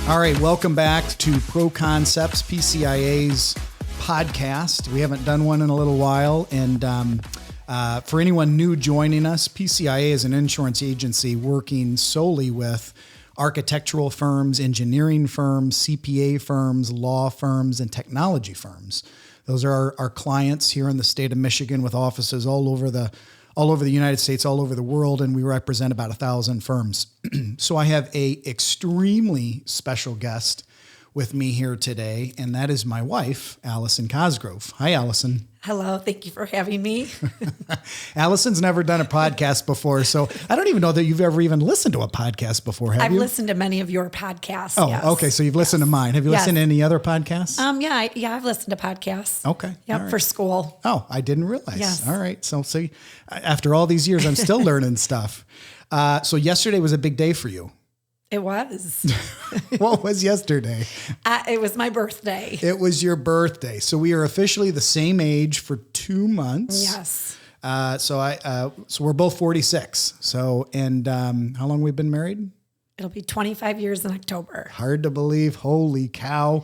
All right, welcome back to Pro Concepts, PCIA's podcast. We haven't done one in a little while, and for anyone new joining us, PCIA is an insurance agency working solely with architectural firms, engineering firms, CPA firms, law firms, and technology firms. Those are our clients here in the state of Michigan with offices all over the United States, all over the world, and we represent about 1,000 firms. So I have a extremely special guest with me here today, and that is my wife, Allison Cosgrove. Hi, Allison. Hello. Thank you for having me. Allison's never done a podcast before, so I don't even know that you've ever even listened to a podcast before, have you? I've listened to many of your podcasts. Oh, yes. Okay. So you've listened to mine. Have you listened to any other podcasts? Yeah, I've listened to podcasts. Okay. Yep, All right. for school. Oh, I didn't realize. Yes. All right. So see, after all these years, I'm still learning stuff. So yesterday was a big day for you. It was. What was yesterday? It was my birthday. It was your birthday. So we are officially the same age for 2 months. Yes. So we're both 46. So, and how long we've been married? It'll be 25 years in October. Hard to believe. Holy cow.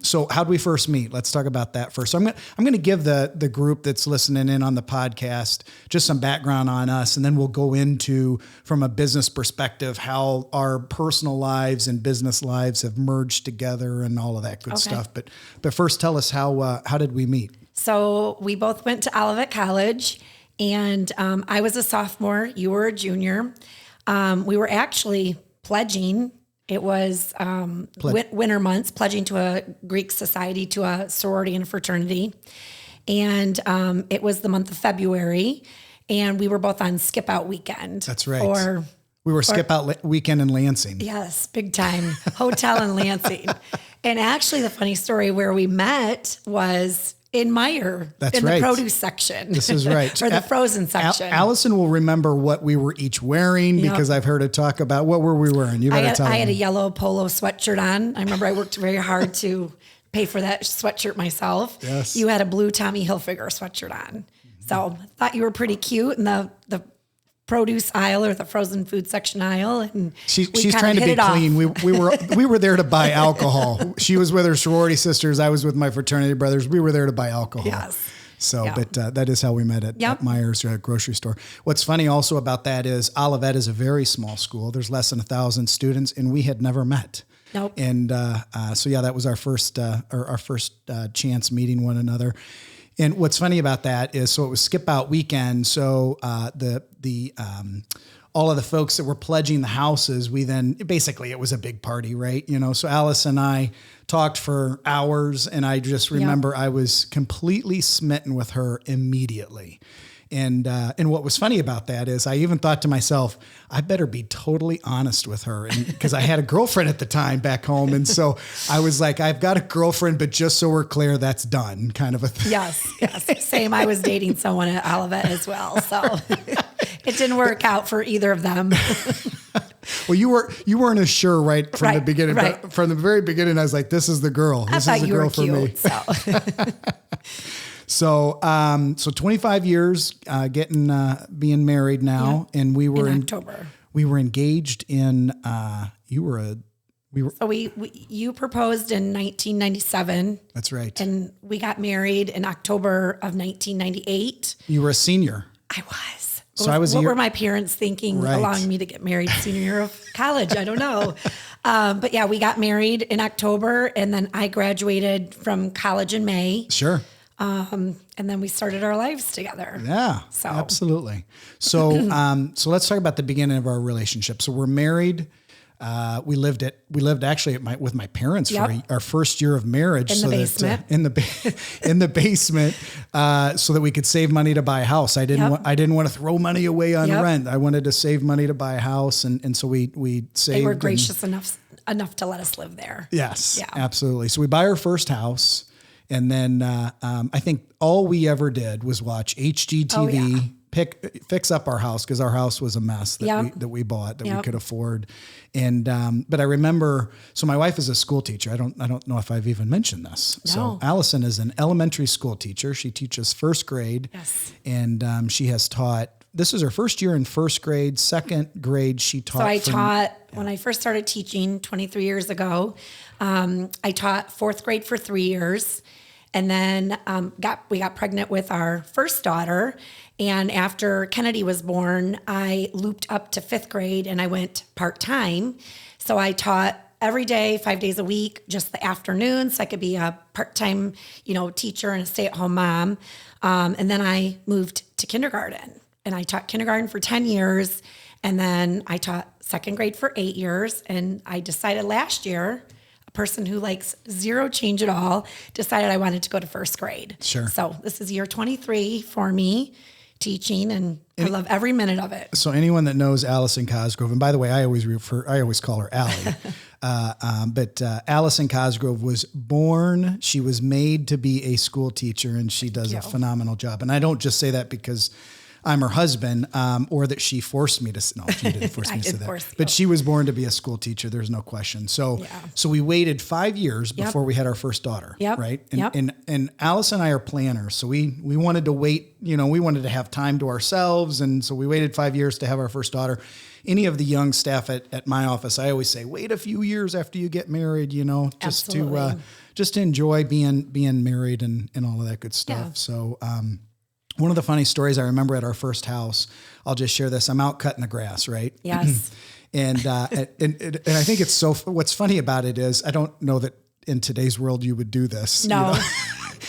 So how'd we first meet? Let's talk about that first. So I'm going to give the group that's listening in on the podcast just some background on us, and then we'll go into, from a business perspective, how our personal lives and business lives have merged together and all of that good stuff. But first, tell us how did we meet? So we both went to Olivet College, and I was a sophomore. You were a junior. We were actually pledging. It was winter months, pledging to a Greek society, to a sorority and a fraternity. And it was the month of February, and we were both on skip out weekend. That's right. We were skip out weekend in Lansing. Yes, big time hotel in Lansing. And actually the funny story where we met was in Meijer, That's in right. the produce section. This is right. Or the frozen section. Allison will remember what we were each wearing because I've heard her talk about what were we wearing. You better tell me. I had a yellow polo sweatshirt on. I remember I worked very hard to pay for that sweatshirt myself. Yes. You had a blue Tommy Hilfiger sweatshirt on. So I thought you were pretty cute in the produce aisle or the frozen food section aisle, and she's trying to be clean. We were there to buy alcohol. She was with her sorority sisters. I was with my fraternity brothers. We were there to buy alcohol. Yes. So, but that is how we met at Meijer's grocery store. What's funny also about that is Olivet is a very small school. There's less than 1,000 students, and we had never met. Nope. And so that was our first chance meeting one another. And what's funny about that is, so it was skip out weekend. So all of the folks that were pledging the houses, we then basically it was a big party, right? So Alice and I talked for hours, and I just remember I was completely smitten with her immediately. And what was funny about that is I even thought to myself, I better be totally honest with her, because I had a girlfriend at the time back home. And so I was like, I've got a girlfriend, but just so we're clear, that's done, kind of a thing. Yes. Same. I was dating someone at Olivet as well. So it didn't work out for either of them. Well, you weren't as sure right from the beginning. Right. But from the very beginning, I was like, this is the girl. This is the girl for me. So, 25 years, being married now, and we were in October. We were engaged in. So you proposed in 1997. That's right. And we got married in October of 1998. You were a senior. I was. So I was. What were my parents thinking, allowing me to get married senior year of college? I don't know. But yeah, we got married in October, and then I graduated from college in May. Sure. And then we started our lives together. Yeah, absolutely. So, let's talk about the beginning of our relationship. So we're married. We lived actually with my parents for our first year of marriage. In the basement. In the basement, so that we could save money to buy a house. I didn't want to throw money away on rent. I wanted to save money to buy a house, and so we saved. They were gracious enough to let us live there. Yes, absolutely. So we buy our first house. And then I think all we ever did was watch HGTV, fix up our house, because our house was a mess that we bought that we could afford. And but I remember, so my wife is a school teacher. I don't know if I've even mentioned this. No. So Allison is an elementary school teacher. She teaches first grade, and she has taught this is her first year in first grade, second grade. She taught. So I taught when I first started teaching 23 years ago. I taught fourth grade for 3 years, and then we got pregnant with our first daughter. And after Kennedy was born, I looped up to fifth grade and I went part-time. So I taught every day, 5 days a week, just the afternoons. So I could be a part-time, teacher and a stay-at-home mom. And then I moved to kindergarten, and I taught kindergarten for 10 years. And then I taught second grade for 8 years. And I decided last year, a person who likes zero change at all, decided I wanted to go to first grade. Sure. So this is year 23 for me teaching, and I love every minute of it. So anyone that knows Allison Cosgrove, and by the way, I always call her Allie, but Allison Cosgrove was born, she was made to be a school teacher, and she does a phenomenal job. And I don't just say that because I'm her husband, or that she forced me to. No, she didn't force me to say that. But she was born to be a school teacher. There's no question. So we waited 5 years before we had our first daughter, right? And Alice and I are planners, so we wanted to wait. We wanted to have time to ourselves, and so we waited 5 years to have our first daughter. Any of the young staff at my office, I always say, wait a few years after you get married, just to enjoy being married and all of that good stuff. Yeah. So. One of the funny stories I remember at our first house, I'll just share this. I'm out cutting the grass, right? Yes. and I think it's what's funny about it is, I don't know that in today's world you would do this. No.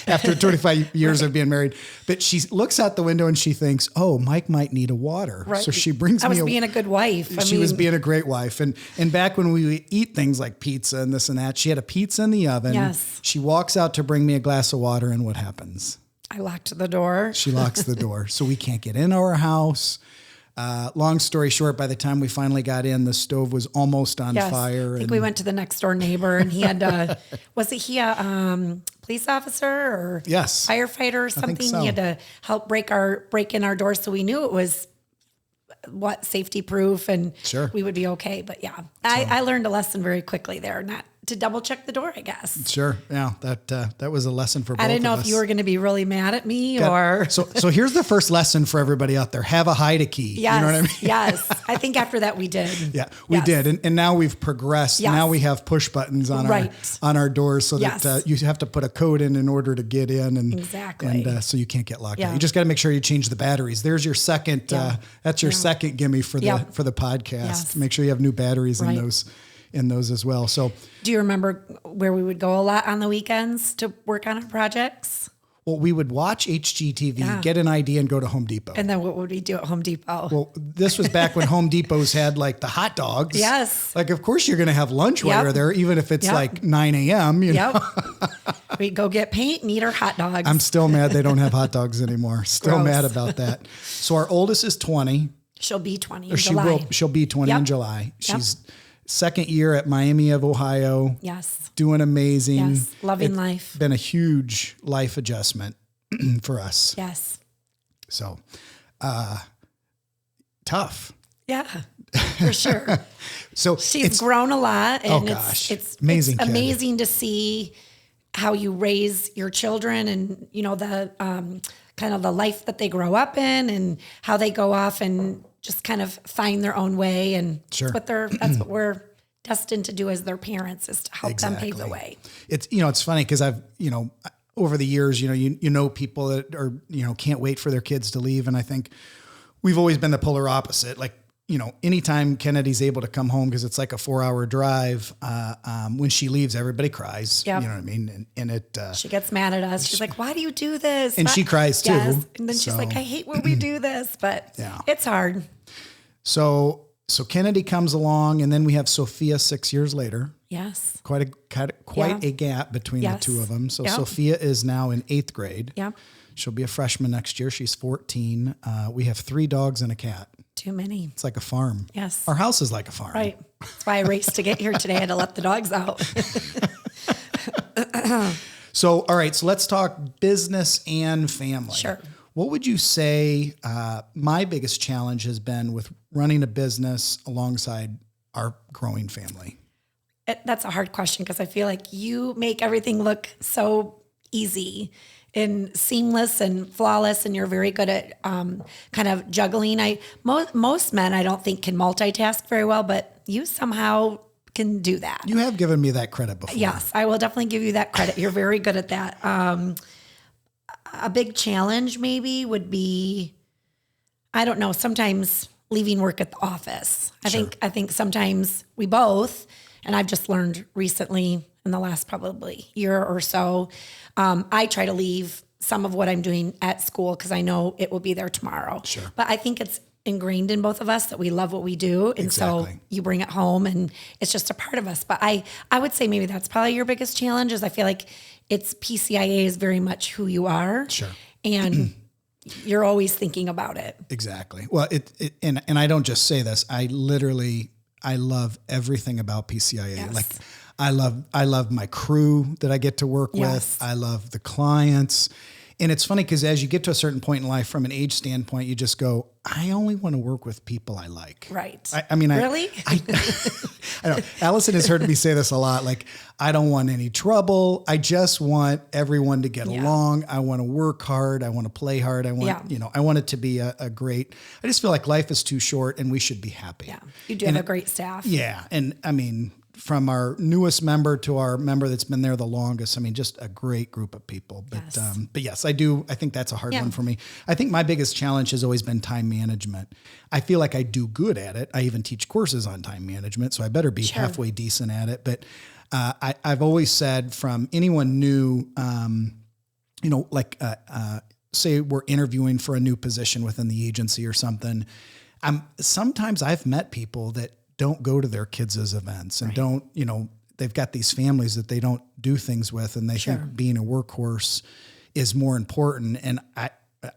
After 25 years of being married. But she looks out the window and she thinks, oh, Mike might need a water. Right. So she brings me I was being a good wife. She was being a great wife. And back when we would eat things like pizza and this and that, she had a pizza in the oven. Yes. She walks out to bring me a glass of water, and what happens? I locked the door. She locks the door. So we can't get in our house. Long story short, by the time we finally got in, the stove was almost on fire. I think we went to the next door neighbor, and he had a police officer or firefighter or something? So. He had to help break in our door, so we knew it was safety proof, and we would be okay. But I learned a lesson very quickly there, not to double check the door, I guess. Sure. Yeah. That was a lesson for both of us. I didn't know if you were going to be really mad at me or. So here's the first lesson for everybody out there. Have a hide-a-key. Yes. You know what I mean? Yes. I think after that we did. Yeah, we did. And now we've progressed. Yes. Now we have push buttons on our doors so that you have to put a code in order to get in. And so you can't get locked out. You just got to make sure you change the batteries. There's your second, that's your second gimme for the podcast. Yes. Make sure you have new batteries in those as well. So do you remember where we would go a lot on the weekends to work on our projects? Well, we would watch HGTV, get an idea, and go to Home Depot. And then what would we do at Home Depot? Well, this was back when Home Depots had like the hot dogs. Yes. Like, of course you're going to have lunch while you're there, even if it's like 9 a.m. You know? We'd go get paint and eat our hot dogs. I'm still mad they don't have hot dogs anymore. Still mad about that. So our oldest is 20. She'll be 20 in July. She'll be 20 in July. She's second year at Miami of Ohio. Yes. Doing amazing. Yes. Loving life. Been a huge life adjustment for us. Yes. So, tough. Yeah, for sure. So she's grown a lot, and it's amazing. It's amazing to see how you raise your children, and the kind of the life that they grow up in, and how they go off and just kind of find their own way, and that's what we're destined to do as their parents, is to help them pave the way. It's it's funny because I've over the years you know people that are can't wait for their kids to leave, and I think we've always been the polar opposite. Like anytime Kennedy's able to come home, because it's like a 4-hour drive, when she leaves, everybody cries. Yep. You know what I mean? And it she gets mad at us. She's like, "Why do you do this?" And she cries too. Yes. And then she's like, "I hate when we do this," but it's hard. So Kennedy comes along, and then we have Sophia 6 years later. Yes. Quite a gap between the two of them. So Sophia is now in 8th grade. Yep. She'll be a freshman next year. She's 14. We have 3 dogs and a cat. Too many. It's like a farm. Yes. Our house is like a farm. Right. That's why I raced to get here today. I had to let the dogs out. So, all right. So let's talk business and family. Sure. What would you say my biggest challenge has been with running a business alongside our growing family? That's a hard question, because I feel like you make everything look so easy. in seamless and flawless, and you're very good at kind of juggling. Most men I don't think can multitask very well, but you somehow can do that. You have given me that credit before. Yes, I will definitely give you that credit. You're very good at that. A big challenge maybe would be, I don't know, sometimes leaving work at the office. I think sometimes we both, and I've just learned recently in the last probably year or so, I try to leave some of what I'm doing at school because I know it will be there tomorrow. Sure. But I think it's ingrained in both of us that we love what we do. And so you bring it home and it's just a part of us. But I would say maybe that's probably your biggest challenge is I feel like it's PCIA is very much who you are. Sure. And you're always thinking about it. Exactly. Well, and I don't just say this, I love everything about PCIA. Yes. Like I love my crew that I get to work with. I love the clients. And it's funny because as you get to a certain point in life from an age standpoint, you just go, I only want to work with people I like. Right. I mean, really? I know. Allison has heard me say this a lot. Like, I don't want any trouble. I just want everyone to get along. I want to work hard. I want to play hard. I want, I want it to be a great, I just feel like life is too short and we should be happy. Yeah. You do have a great staff. Yeah. And I mean, from our newest member to our member that's been there the longest. I mean, just a great group of people. But yes, I think that's a hard one for me. I think my biggest challenge has always been time management. I feel like I do good at it. I even teach courses on time management, so I better be halfway decent at it. But I've always said from anyone new, say we're interviewing for a new position within the agency or something. Sometimes I've met people that don't go to their kids' events and don't, they've got these families that they don't do things with and they think being a workhorse is more important. And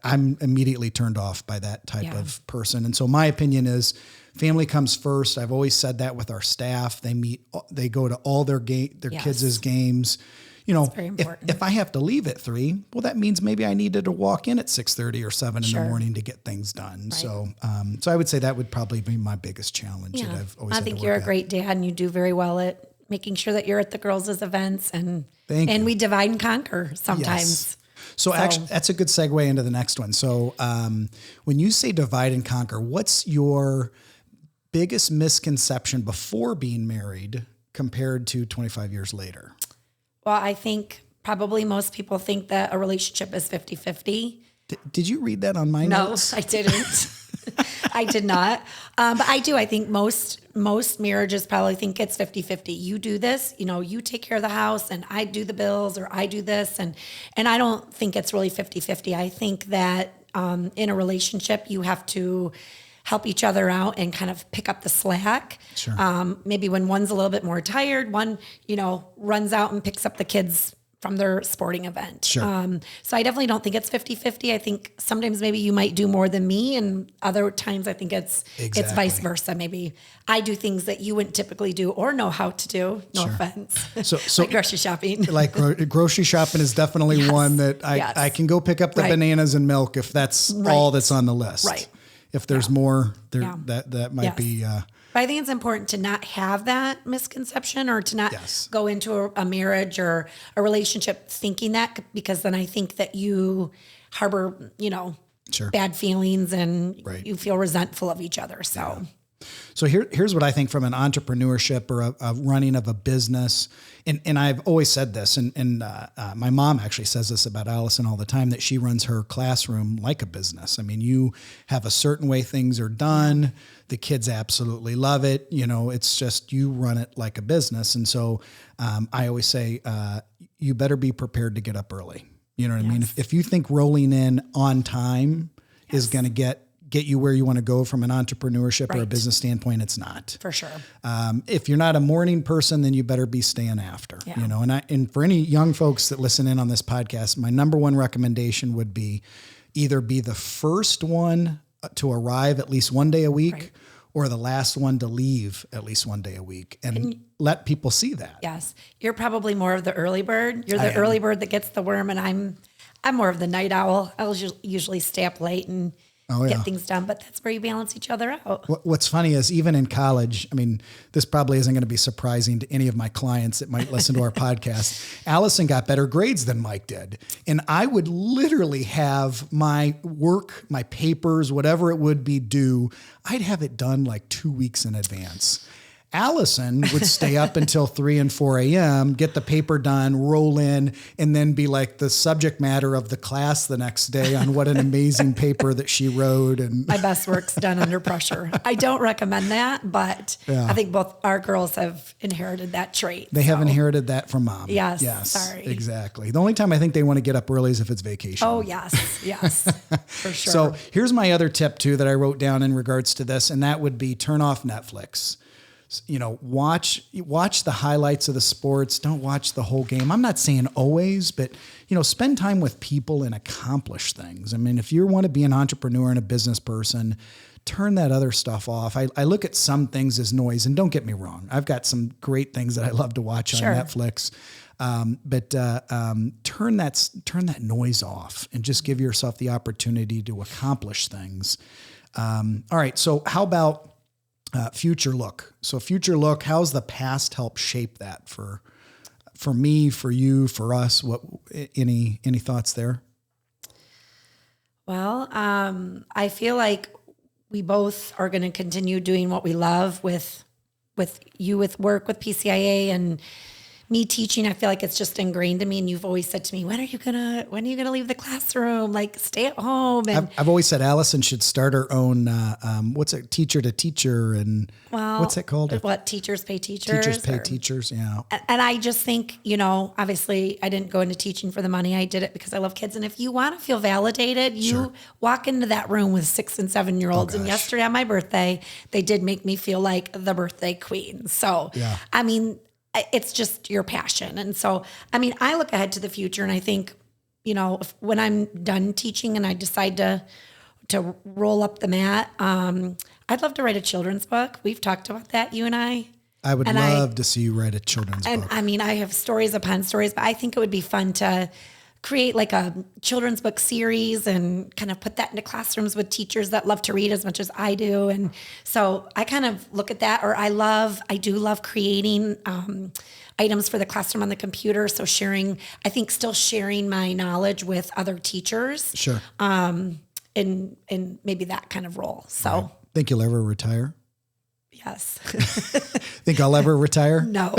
I'm immediately turned off by that type of person. And so my opinion is family comes first. I've always said that with our staff. They go to all their kids' games. If I have to leave at 3, well, that means maybe I needed to walk in at 6:30 or 7 in the morning to get things done. Right. So I would say that would probably be my biggest challenge that I've always had to work at. I think you're a great dad and you do very well at making sure that you're at the girls' events and we divide and conquer sometimes. Yes. So actually, that's a good segue into the next one. So when you say divide and conquer, what's your biggest misconception before being married compared to 25 years later? Well, I think probably most people think that a relationship is 50-50. Did you read that on my notes? No, I didn't. I did not. But I do. I think most marriages probably think it's 50-50. You do this, you take care of the house and I do the bills or I do this. And I don't think it's really 50-50. I think that in a relationship, you have to help each other out and kind of pick up the slack. Sure. Maybe when one's a little bit more tired, one, runs out and picks up the kids from their sporting event. Sure. So I definitely don't think it's 50-50. I think sometimes maybe you might do more than me and other times I think it's vice versa. Maybe I do things that you wouldn't typically do or know how to do. No offense. So like grocery shopping. Like grocery shopping is definitely one that I can go pick up the bananas and milk if that's all that's on the list. Right. If there's more, that might be. But I think it's important to not have that misconception or to not go into a marriage or a relationship thinking that, because then I think that you harbor, bad feelings and you feel resentful of each other. So here's what I think from an entrepreneurship or a running of a business. And I've always said this, and my mom actually says this about Allison all the time, that she runs her classroom like a business. I mean, you have a certain way things are done. The kids absolutely love it. It's just you run it like a business. And so I always say, you better be prepared to get up early. You know what I mean? If you think rolling in on time is going to get you where you want to go from an entrepreneurship or a business standpoint, it's not. For sure. If you're not a morning person, then you better be staying after, and for any young folks that listen in on this podcast, my number one recommendation would be either be the first one to arrive at least one day a week or the last one to leave at least one day a week and let people see that. Yes. You're probably more of the early bird. You're the early bird that gets the worm and I'm more of the night owl. I'll usually stay up late and get things done, but that's where you balance each other out. What's funny is even in college, I mean, this probably isn't going to be surprising to any of my clients that might listen to our podcast. Allison got better grades than Mike did. And I would literally have my work, my papers, whatever it would be due, I'd have it done like 2 weeks in advance. Allison would stay up until 3 and 4 a.m., get the paper done, roll in, and then be like the subject matter of the class the next day on what an amazing paper that she wrote. And my best work's done under pressure. I don't recommend that, but I think both our girls have inherited that trait. They have inherited that from mom. Yes. Sorry. Exactly. The only time I think they want to get up early is if it's vacation. Oh, yes, for sure. So here's my other tip too that I wrote down in regards to this, and that would be turn off Netflix. You know, watch the highlights of the sports. Don't watch the whole game. I'm not saying always, but, you know, spend time with people and accomplish things. I mean, if you want to be an entrepreneur and a business person, turn that other stuff off. I look at some things as noise, and don't get me wrong. I've got some great things that I love to watch on Netflix. But turn that noise off and just give yourself the opportunity to accomplish things. All right. So how about future look? So future look, how's the past help shape that for me, for you, for us? What, any thoughts there? Well, I feel like we both are going to continue doing what we love with you, with work, with PCIA, and me teaching. I feel like it's just ingrained in me. And you've always said to me, when are you gonna leave the classroom? Like, stay at home. And I've always said Allison should start her own, teacher to teacher. And what's it called? What, teachers pay teachers? Teachers pay teachers. Yeah. And I just think, you know, obviously I didn't go into teaching for the money. I did it because I love kids. And if you want to feel validated, you walk into that room with 6 and 7 year olds. And yesterday on my birthday, they did make me feel like the birthday queen. So, I mean, it's just your passion. And so, I mean, I look ahead to the future, and I think, you know, when I'm done teaching and I decide to roll up the mat, I'd love to write a children's book. We've talked about that, you and I. I would love to see you write a children's book. And I mean, I have stories upon stories, but I think it would be fun to create like a children's book series and kind of put that into classrooms with teachers that love to read as much as I do. And so I kind of look at that, or I do love creating items for the classroom on the computer. So still sharing my knowledge with other teachers. Sure. In maybe that kind of role. So right. Think you'll ever retire? Yes. Think I'll ever retire? No.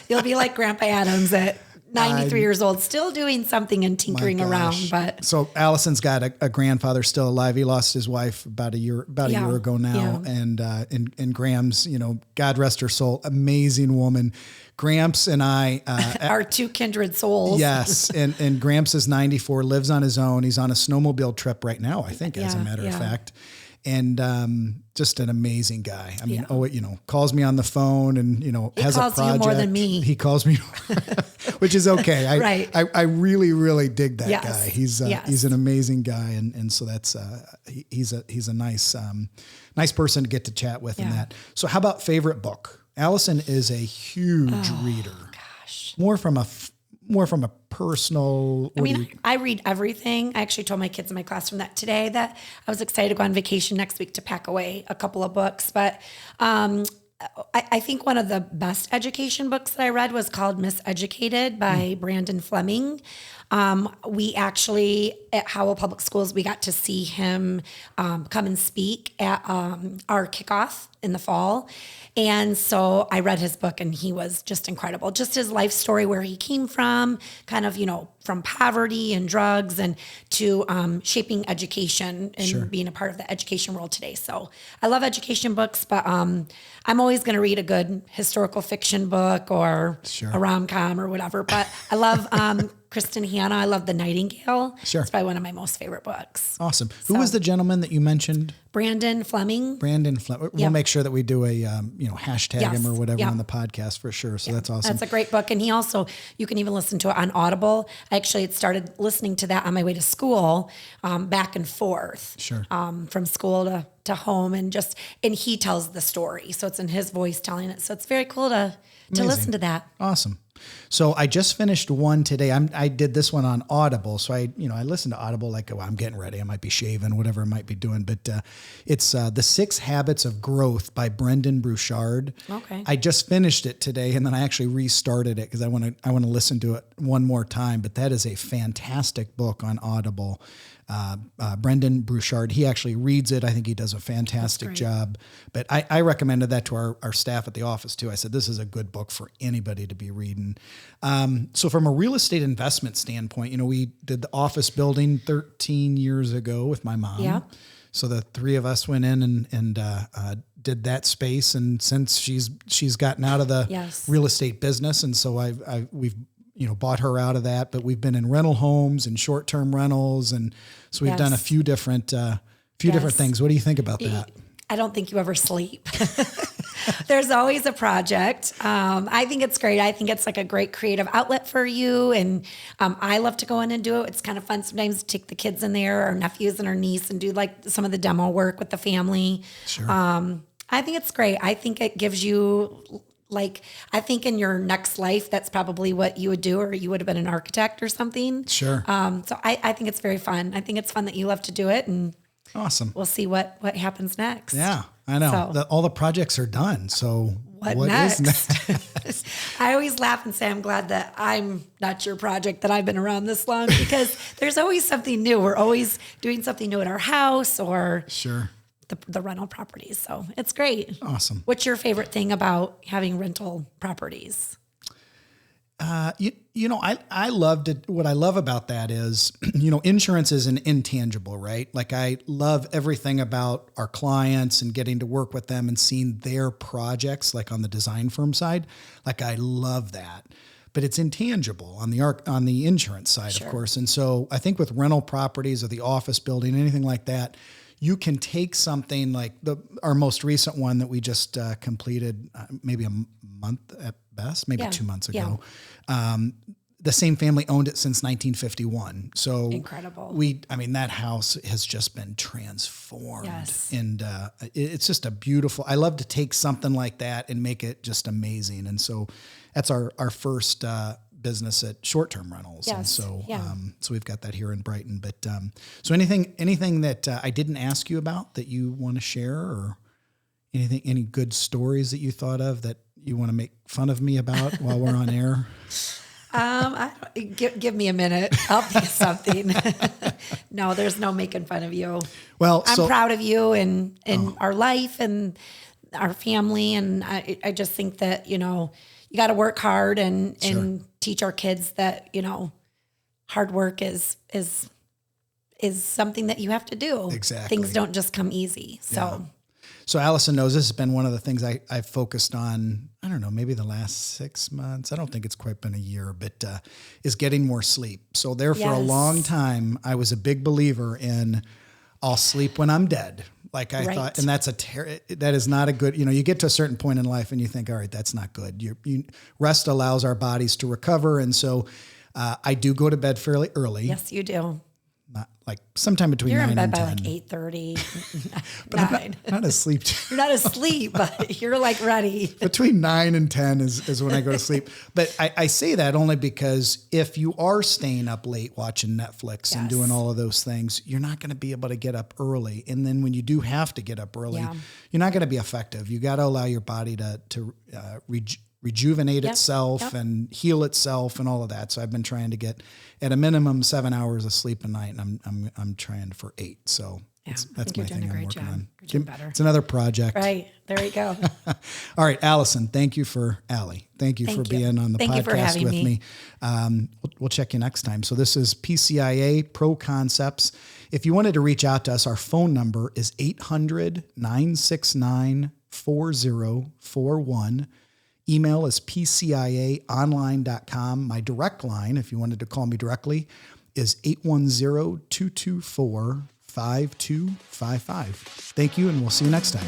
You'll be like Grandpa Adams at 93 years old, still doing something and tinkering around. But so Allison's got a grandfather still alive. He lost his wife about a year ago now. Yeah. And Graham's, you know, God rest her soul, amazing woman. Gramps and I are two kindred souls. Yes. And Gramps is 94, lives on his own. He's on a snowmobile trip right now, I think, as a matter of fact. And just an amazing guy. I mean, calls me on the phone and, you know, has a project. He calls you more than me. He calls me, which is okay. Right. I really, really dig that guy. He's an amazing guy. And so that's, he's a nice person to get to chat with in that. So how about favorite book? Allison is a huge reader. Gosh. More from a personal. I read everything. I actually told my kids in my classroom that today that I was excited to go on vacation next week to pack away a couple of books. But I think one of the best education books that I read was called Miseducated by Brandon Fleming. We actually, at Howell Public Schools, we got to see him come and speak at our kickoff in the fall. And so I read his book, and he was just incredible. Just his life story, where he came from, kind of, you know, from poverty and drugs and to shaping education and being a part of the education world today. So I love education books, but I'm always going to read a good historical fiction book or a rom-com or whatever. But I love Kristen Hanna. I love The Nightingale. Sure. It's probably one of my most favorite books. Awesome. Who was the gentleman that you mentioned? Brandon Fleming. We'll make sure that we do a hashtag him or whatever on the podcast for sure. So that's awesome. That's a great book. And he also, you can even listen to it on Audible. I actually had started listening to that on my way to school, back and forth. Sure. From school to home, and he tells the story. So it's in his voice telling it. So it's very cool to listen to that. Awesome. So I just finished one today. I did this one on Audible. So I listen to Audible like, oh, I'm getting ready. I might be shaving, whatever I might be doing. But it's The 6 Habits of Growth by Brendan Burchard. Okay. I just finished it today, and then I actually restarted it because I want to listen to it one more time. But that is a fantastic book on Audible. Brendan Burchard, he actually reads it. I think he does a fantastic job. But I recommended that to our staff at the office too. I said, this is a good book for anybody to be reading. So from a real estate investment standpoint, we did the office building 13 years ago with my mom. Yeah. So the 3 of us went in and did that space. And since she's gotten out of the real estate business, and so we've bought her out of that, but we've been in rental homes and short-term rentals. And so we've done a few different things. What do you think about that? I don't think you ever sleep. There's always a project. I think it's great. I think it's like a great creative outlet for you. And I love to go in and do it. It's kind of fun sometimes to take the kids in there, our nephews and our niece, and do like some of the demo work with the family. Sure. I think it's great. I think it gives you, I think in your next life, that's probably what you would do, or you would have been an architect or something. Sure. So I think it's very fun. I think it's fun that you love to do it, and awesome. We'll see what happens next. Yeah, I know. So, all the projects are done. So what next? is next? I always laugh and say I'm glad that I'm not your project, that I've been around this long, because there's always something new. We're always doing something new at our house or sure. The rental properties. So it's great. Awesome. What's your favorite thing about having rental properties? I loved it. What I love about that is, insurance is an intangible, right? Like I love everything about our clients and getting to work with them and seeing their projects, like on the design firm side. Like I love that, but it's intangible on the insurance side, Sure. of course. And so I think with rental properties or the office building, anything like that, you can take something like our most recent one that we just completed, maybe a month at best, maybe 2 months ago. Yeah. The same family owned it since 1951. So incredible. That house has just been transformed. Yes. And it's just a beautiful, I love to take something like that and make it just amazing. And so that's our first business at short-term rentals. Yes. And so, Yeah. so we've got that here in Brighton. But so anything that I didn't ask you about that you want to share, or any good stories that you thought of that you want to make fun of me about while we're on air? Give me a minute. I'll think of something. No, there's no making fun of you. Well, I'm proud of you and our life and our family. And I just think that, you got to work hard and teach our kids that, hard work is something that you have to do. Exactly. Things don't just come easy. So. Yeah. So Allison knows this has been one of the things I've focused on, I don't know, maybe the last 6 months. I don't think it's quite been a year, but is getting more sleep. So there for a long time, I was a big believer in I'll sleep when I'm dead. Like I thought, and that's that is not a good, you get to a certain point in life and you think, all right, that's not good. Rest allows our bodies to recover. And so I do go to bed fairly early. Yes, you do. Not like sometime between 9 and 10. You're in bed by like 8:30, but 9. I'm not asleep. You're not asleep, but you're like ready. Between 9 and 10 is when I go to sleep. But I say that only because if you are staying up late watching Netflix and doing all of those things, you're not going to be able to get up early. And then when you do have to get up early, you're not going to be effective. You got to allow your body to rejuvenate itself and heal itself and all of that. So I've been trying to get at a minimum 7 hours of sleep a night, and I'm trying for 8. So that's my thing I'm working on. It's another project. Right. There you go. All right, Allison, thank you for being on the podcast with me. We'll check you next time. So this is PCIA Pro Concepts. If you wanted to reach out to us, our phone number is 800-969-4041. Email is pciaonline.com. My direct line, if you wanted to call me directly, is 810-224-5255. Thank you, and we'll see you next time.